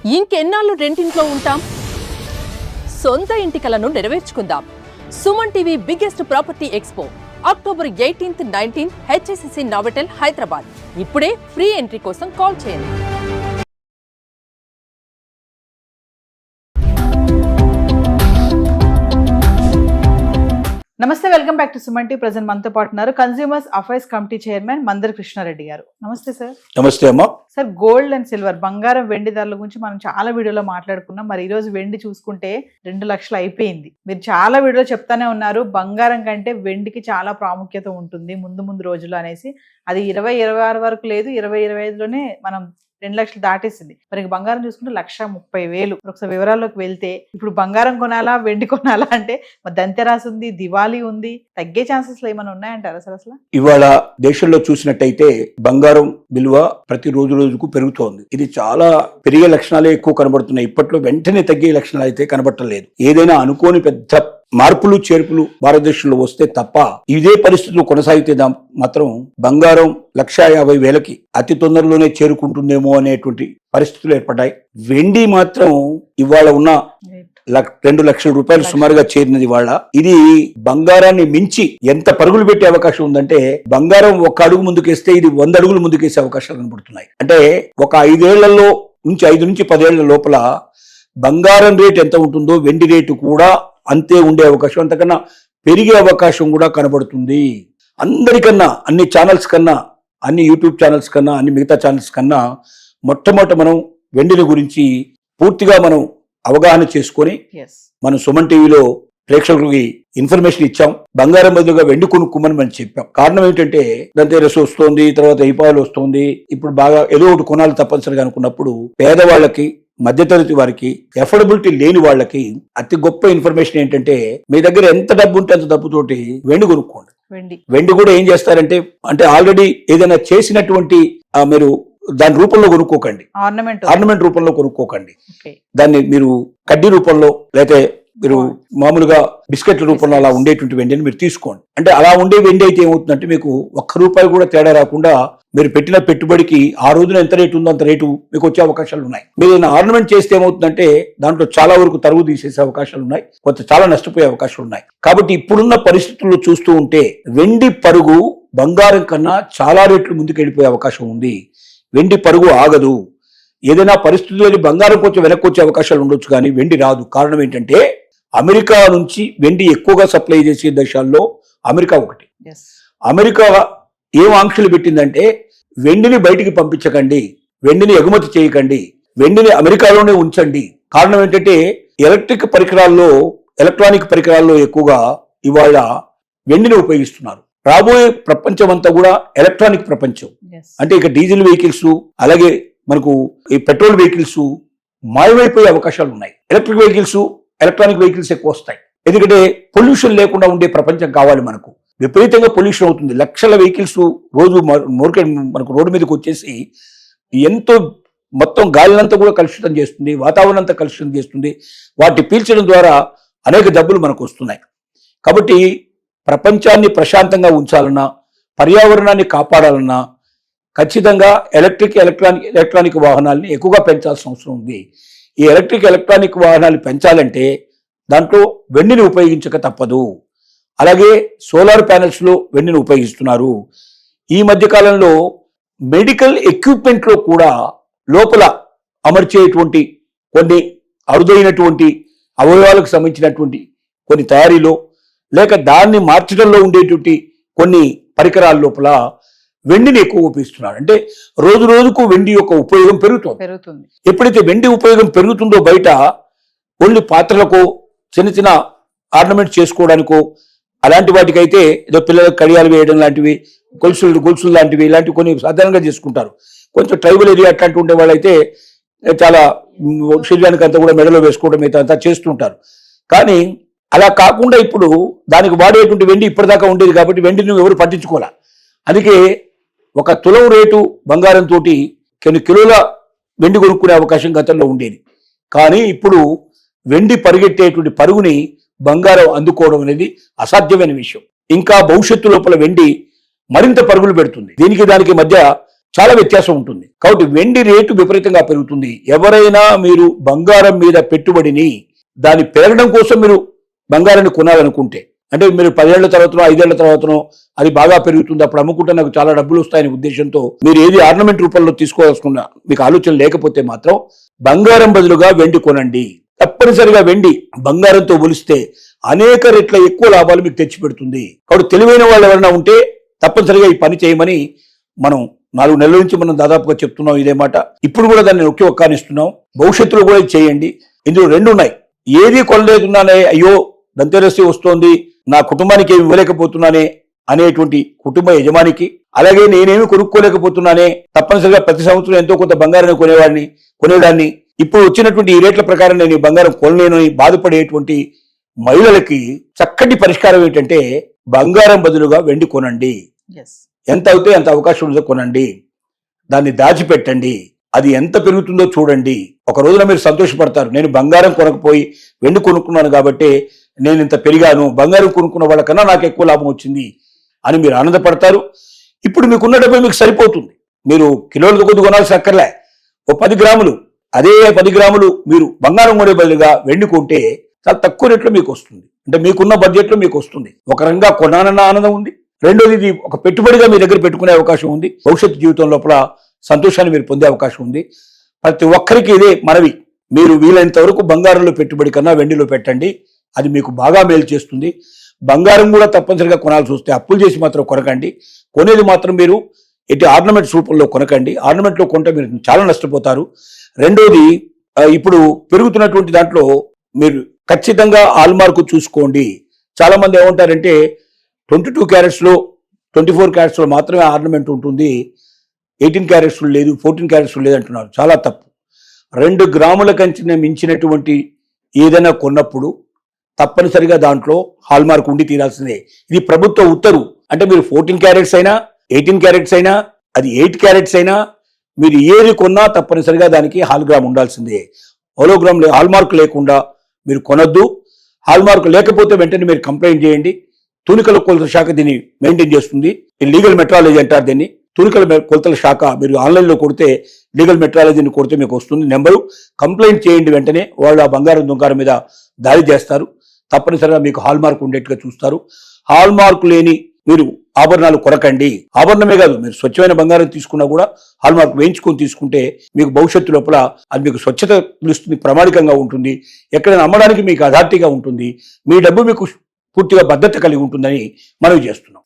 ఇంకెన్నాళ్ళు రెంటింట్లో ఉంటాం? సొంత ఇంటి కలను నెరవేర్చుకుందాం. Suman TV biggest property expo October 18, 19 HSCC నావటెల్ Hyderabad. ఇప్పుడే ఫ్రీ ఎంట్రీ కోసం కాల్ చేయండి. నమస్తే, welcome back to Suman TV. Present మనతో పాటు ఉన్నారు consumers affairs committee chairman మందరి Krishna Reddy గారు. నమస్తే సార్. నమస్తే అమ్మా. సార్, గోల్డ్ అండ్ సిల్వర్, బంగారం వెండి ధరల గురించి మనం చాలా వీడియోలో మాట్లాడుకున్నాం. మరి ఈ రోజు వెండి చూసుకుంటే 2 లక్షలు అయిపోయింది. మీరు చాలా వీడియోలో చెప్తానే ఉన్నారు బంగారం కంటే వెండికి చాలా ప్రాముఖ్యత ఉంటుంది ముందు ముందు రోజులు అనేసి. అది 2026 వరకు లేదు, 2025లోనే మనం 2 లక్షలు దాటేసింది. మరి బంగారం చూసుకుంటే 1,30,000. ఒకసారి వివరాల్లోకి వెళ్తే ఇప్పుడు బంగారం కొనాలా వెండి కొనాలా అంటే దంతెరాసు ఉంది, దివాళీ ఉంది, తగ్గే ఛాన్సెస్ ఏమైనా ఉన్నాయంటారా సార్? అసలు ఇవాళ దేశంలో చూసినట్టయితే బంగారం విలువ ప్రతి రోజుకు పెరుగుతోంది. ఇది చాలా పెరిగే లక్షణాలే ఎక్కువ కనబడుతున్నాయి. ఇప్పట్లో వెంటనే తగ్గే లక్షణాలు అయితే కనబడలేదు. ఏదైనా అనుకోని పెద్ద మార్పులు చేర్పులు భారతదేశంలో వస్తే తప్ప ఇదే పరిస్థితులు కొనసాగితే మాత్రం బంగారం 1,50,000కి అతి తొందరలోనే చేరుకుంటుందేమో అనేటువంటి పరిస్థితులు ఏర్పడ్డాయి. వెండి మాత్రం ఇవాళ ఉన్న 2 లక్షల రూపాయలు సుమారుగా చేరినది వాళ్ళ. ఇది బంగారాన్ని మించి ఎంత పరుగులు పెట్టే అవకాశం ఉందంటే బంగారం 1 అడుగు ముందుకేస్తే ఇది 100 అడుగులు ముందుకేసే అవకాశాలు కనబడుతున్నాయి. అంటే ఒక 5 నుంచి 10 ఏళ్ల లోపల బంగారం రేటు ఎంత ఉంటుందో వెండి రేటు కూడా అంతే ఉండే అవకాశం, అంతకన్నా పెరిగే అవకాశం కూడా కనబడుతుంది. అందరికన్నా, అన్ని ఛానల్స్ కన్నా, అన్ని యూట్యూబ్ ఛానల్స్ కన్నా, అన్ని మిగతా ఛానల్స్ కన్నా మొట్టమొదట మనం వెండిని గురించి పూర్తిగా మనం అవగాహన చేసుకొని మనం సుమన్ టీవీలో ప్రేక్షకులకి ఇన్ఫర్మేషన్ ఇచ్చాం. బంగారం బదులుగా వెండి కొనుక్కోమని మనం చెప్పాం. కారణం ఏంటంటే దంతెరస్ వస్తుంది, తర్వాత దీపావళి వస్తుంది, ఇప్పుడు బాగా ఏదో ఒకటి కొనాలి తప్పనిసరిగా అనుకున్నప్పుడు పేదవాళ్ళకి, మధ్యతరగతి వారికి, ఎఫోర్డబిలిటీ లేని వాళ్ళకి అతి గొప్ప ఇన్ఫర్మేషన్ ఏంటంటే మీ దగ్గర ఎంత డబ్బు ఉంటే అంత డబ్బుతోటి వెండి కొనుక్కోండి. వెండి కూడా ఏం చేస్తారంటే అంటే ఆల్రెడీ ఏదైనా చేసినటువంటి మీరు దాని రూపంలో కొనుక్కోకండి, ఆర్నమెంట్ రూపంలో కొనుక్కోకండి. దాన్ని మీరు కడ్డీ రూపంలో లేకపోతే మీరు మామూలుగా బిస్కెట్ల రూపంలో అలా ఉండేటువంటి వెండిని మీరు తీసుకోండి. అంటే అలా ఉండే వెండి అయితే ఏమవుతుందంటే మీకు ₹1 కూడా తేడా రాకుండా మీరు పెట్టిన పెట్టుబడికి ఆ రోజున ఎంత రేటు ఉందో అంత రేటు మీకు వచ్చే అవకాశాలు ఉన్నాయి. మీరు ఆర్నమెంట్ చేస్తే ఏమవుతుందంటే దాంట్లో చాలా వరకు తరుగు తీసేసే అవకాశాలు ఉన్నాయి, కొంత చాలా నష్టపోయే అవకాశాలు ఉన్నాయి. కాబట్టి ఇప్పుడున్న పరిస్థితుల్లో చూస్తూ ఉంటే వెండి పరుగు బంగారం కన్నా చాలా రేట్లు ముందుకు వెళ్ళిపోయే అవకాశం ఉంది. వెండి పరుగు ఆగదు. ఏదైనా పరిస్థితుల్లో బంగారం కొంచెం వెనక్కి వచ్చే అవకాశాలు ఉండొచ్చు, కానీ వెండి రాదు. కారణం ఏంటంటే అమెరికా నుంచి వెండి ఎక్కువగా సప్లై చేసే దేశాల్లో అమెరికా ఒకటి. అమెరికా ఏం ఆంక్షలు పెట్టిందంటే వెండిని బయటికి పంపించకండి, వెండిని ఎగుమతి చేయకండి, వెండిని అమెరికాలోనే ఉంచండి. కారణం ఏంటంటే ఎలక్ట్రానిక్ పరికరాల్లో ఎక్కువగా ఇవాళ వెండిని ఉపయోగిస్తున్నారు. రాబోయే ప్రపంచం అంతా కూడా ఎలక్ట్రానిక్ ప్రపంచం. అంటే ఇక డీజిల్ వెహికల్స్, అలాగే మనకు ఈ పెట్రోల్ వెహికల్స్ మాయమైపోయే అవకాశాలు ఉన్నాయి. ఎలక్ట్రానిక్ వెహికల్స్ ఎక్కువ వస్తాయి. ఎందుకంటే పొల్యూషన్ లేకుండా ఉండే ప్రపంచం కావాలి మనకు. విపరీతంగా పొల్యూషన్ అవుతుంది. లక్షల వెహికల్స్ రోజు మనకు రోడ్డు మీదకి వచ్చేసి ఎంతో మొత్తం గాలినంతా కూడా కలుషితం చేస్తుంది, వాతావరణం అంతా కలుషితం చేస్తుంది. వాటిని పీల్చడం ద్వారా అనేక జబ్బులు మనకు వస్తున్నాయి. కాబట్టి ప్రపంచాన్ని ప్రశాంతంగా ఉంచాలన్నా, పర్యావరణాన్ని కాపాడాలన్నా ఖచ్చితంగా ఎలక్ట్రానిక్ వాహనాలని ఎక్కువగా పెంచాల్సిన అవసరం ఉంది. ఈ ఎలక్ట్రానిక్ వాహనాలు పెంచాలంటే దాంట్లో వెండిని ఉపయోగించక తప్పదు. అలాగే సోలార్ ప్యానెల్స్ లో వెండిని ఉపయోగిస్తున్నారు. ఈ మధ్య కాలంలో మెడికల్ ఎక్విప్మెంట్ లో కూడా లోపల అమర్చేటువంటి కొన్ని అరుదైనటువంటి అవయవాలకు సంబంధించినటువంటి కొన్ని తయారీలో, లేక దాన్ని మార్చడంలో ఉండేటువంటి కొన్ని పరికరాల లోపల వెండిని ఎక్కువ ఉపయోగిస్తున్నారు. అంటే రోజుకు వెండి యొక్క ఉపయోగం పెరుగుతుంది. ఎప్పుడైతే వెండి ఉపయోగం పెరుగుతుందో బయట ఓన్లీ పాత్రలకు, చిన్న ఆర్నమెంట్ చేసుకోవడానికో, అలాంటి వాటికైతే ఏదో పిల్లలకు కడియాలు వేయడం లాంటివి, గొలుసులు లాంటివి, ఇలాంటివి కొన్ని సాధారణంగా చేసుకుంటారు. కొంచెం ట్రైబల్ ఏరియా అట్లాంటి ఉండే వాళ్ళైతే చాలా శరీరానికి అంతా కూడా మెడలో వేసుకోవడం అయితే అంతా చేస్తుంటారు. కానీ అలా కాకుండా ఇప్పుడు దానికి వాడేటువంటి వెండి ఇప్పటిదాకా ఉండేది కాబట్టి వెండిని ఎవరు పట్టించుకోవాలి. అందుకే 1 తులం రేటు బంగారంతో కొన్ని కిలోల వెండి కొనుక్కునే అవకాశం గతంలో ఉండేది. కానీ ఇప్పుడు వెండి పరిగెట్టేటువంటి పరుగుని బంగారం అందుకోవడం అనేది అసాధ్యమైన విషయం. ఇంకా భవిష్యత్తు లోపల వెండి మరింత పరుగులు పెడుతుంది. దీనికి దానికి మధ్య చాలా వ్యత్యాసం ఉంటుంది. కాబట్టి వెండి రేటు విపరీతంగా పెరుగుతుంది. ఎవరైనా మీరు బంగారం మీద పెట్టుబడిని దాన్ని పెరగడం కోసం మీరు బంగారాన్ని కొనాలనుకుంటే, అంటే మీరు 10 ఏళ్ల తర్వాతనో 5 ఏళ్ల తర్వాతనో అది బాగా పెరుగుతుంది, అప్పుడు అమ్ముకుంటే నాకు చాలా డబ్బులు వస్తాయనే ఉద్దేశంతో మీరు ఏది ఆర్నమెంట్ రూపంలో తీసుకోవాల్సుకున్న మీకు ఆలోచన లేకపోతే మాత్రం బంగారం బదులుగా వెండి కొనండి. తప్పనిసరిగా వెండి బంగారంతో పోలిస్తే అనేక రెట్ల ఎక్కువ లాభాలు మీకు తెచ్చిపెడుతుంది. కాబట్టి తెలివైన వాళ్ళు ఎవరైనా ఉంటే తప్పనిసరిగా ఈ పని చేయమని మనం 4 నెలల నుంచి మనం దాదాపుగా చెప్తున్నాం ఇదే మాట. ఇప్పుడు కూడా దాన్ని నొక్కి ఒక్కానిస్తున్నాం. భవిష్యత్తులో కూడా ఇది చేయండి. ఇందులో 2 ఉన్నాయి. ఏది కొనలేదున్నానే, అయ్యో దంతెరస్సు వస్తోంది, నా కుటుంబానికి ఏమి ఇవ్వలేకపోతున్నానే అనేటువంటి కుటుంబ యజమానికి, అలాగే నేనేమి కొనుక్కోలేకపోతున్నానే, తప్పనిసరిగా ప్రతి సంవత్సరం ఎంతో కొంత బంగారాన్ని కొనేదాన్ని, ఇప్పుడు వచ్చినటువంటి ఈ రేట్ల ప్రకారం నేను ఈ బంగారం కొనలేను అని బాధపడేటువంటి మహిళలకి చక్కటి పరిష్కారం ఏంటంటే బంగారం బదులుగా వెండి కొనండి. ఎంత అవుతే అంత అవకాశం ఉందో కొనండి, దాన్ని దాచిపెట్టండి, అది ఎంత పెరుగుతుందో చూడండి. ఒక రోజున మీరు సంతోషపడతారు, నేను బంగారం కొనకపోయి వెండి కొనుక్కున్నాను కాబట్టి నేను ఇంత పెరిగాను, బంగారం కొనుక్కున్న వాళ్ళకన్నా నాకు ఎక్కువ లాభం వచ్చింది అని మీరు ఆనందపడతారు. ఇప్పుడు మీకున్న డబ్బు మీకు సరిపోతుంది. మీరు కిలోలతో కొద్ది కొనాల్సి అక్కర్లే. ఓ 10 గ్రాములు, అదే 10 గ్రాములు మీరు బంగారం కొనే బదులుగా వెండి కొంటే చాలా తక్కువ రేట్లో మీకు వస్తుంది. అంటే మీకున్న బడ్జెట్లో మీకు వస్తుంది. ఒక రకంగా కొనాలన్న ఆనందం ఉంది, రెండోది ఇది ఒక పెట్టుబడిగా మీ దగ్గర పెట్టుకునే అవకాశం ఉంది. భవిష్యత్తు జీవితం లోపల సంతోషాన్ని మీరు పొందే అవకాశం ఉంది. ప్రతి ఒక్కరికి ఇదే మనవి, మీరు వీలైనంత వరకు బంగారంలో పెట్టుబడి కన్నా వెండిలో పెట్టండి. అది మీకు బాగా మేలు చేస్తుంది. బంగారం కూడా తప్పనిసరిగా కొనాల్సి వస్తే అప్పులు చేసి మాత్రం కొనకండి. కొనేది మాత్రం మీరు ఎట్టి ఆర్నమెంట్స్ రూపంలో కొనకండి. ఆర్నమెంట్లో కొంటే మీరు చాలా నష్టపోతారు. రెండోది, ఇప్పుడు పెరుగుతున్నటువంటి దాంట్లో మీరు ఖచ్చితంగా హాల్మార్క్ చూసుకోండి. చాలా మంది ఏమంటారంటే 22 క్యారెట్స్లో 24 క్యారెట్స్లో మాత్రమే ఆర్నమెంట్ ఉంటుంది, 18 క్యారెట్స్లో లేదు, 14 క్యారెట్స్లో లేదు అంటున్నారు. చాలా తప్పు. 2 గ్రాముల కంటే మించినటువంటి ఏదైనా కొన్నప్పుడు తప్పనిసరిగా దాంట్లో హాల్మార్క్ ఉండి తీరాల్సిందే. ఇది ప్రభుత్వ ఉత్తర్వు. అంటే మీరు 14 క్యారెట్స్ అయినా 18 క్యారెట్స్ అయినా అది 8 క్యారెట్స్ అయినా మీరు ఏది కొన్నా తప్పనిసరిగా దానికి హాల్గ్రామ్ ఉండాల్సిందే. హోలోగ్రామ్ హాల్మార్క్ లేకుండా మీరు కొనొద్దు. హాల్మార్క్ లేకపోతే వెంటనే మీరు కంప్లైంట్ చేయండి. తూనికల కొలతల శాఖ దీన్ని మెయింటైన్ చేస్తుంది. లీగల్ మెట్రాలజీ అంటారు దీన్ని. తూనికల కొలతల శాఖ మీరు ఆన్లైన్లో కొడితే లీగల్ మెట్రాలజీని కొడితే మీకు వస్తుంది నెంబరు. కంప్లైంట్ చేయండి, వెంటనే వాళ్ళు ఆ బంగారం దుంకారం మీద దాడి చేస్తారు. తప్పనిసరిగా మీకు హాల్మార్క్ ఉండేట్టుగా చూస్తారు. హాల్మార్క్ లేని మీరు ఆభరణాలు కొనకండి. ఆభరణమే కాదు, మీరు స్వచ్ఛమైన బంగారం తీసుకున్నా కూడా హాల్మార్క్ వేయించుకొని తీసుకుంటే మీకు భవిష్యత్తు లోపల అది మీకు స్వచ్ఛత పిలుస్తుంది, ప్రామాణికంగా ఉంటుంది, ఎక్కడైనా అమ్మడానికి మీకు అథారిటీగా ఉంటుంది, మీ డబ్బు మీకు పూర్తిగా భద్రత కలిగి ఉంటుందని మనవి చేస్తున్నాం.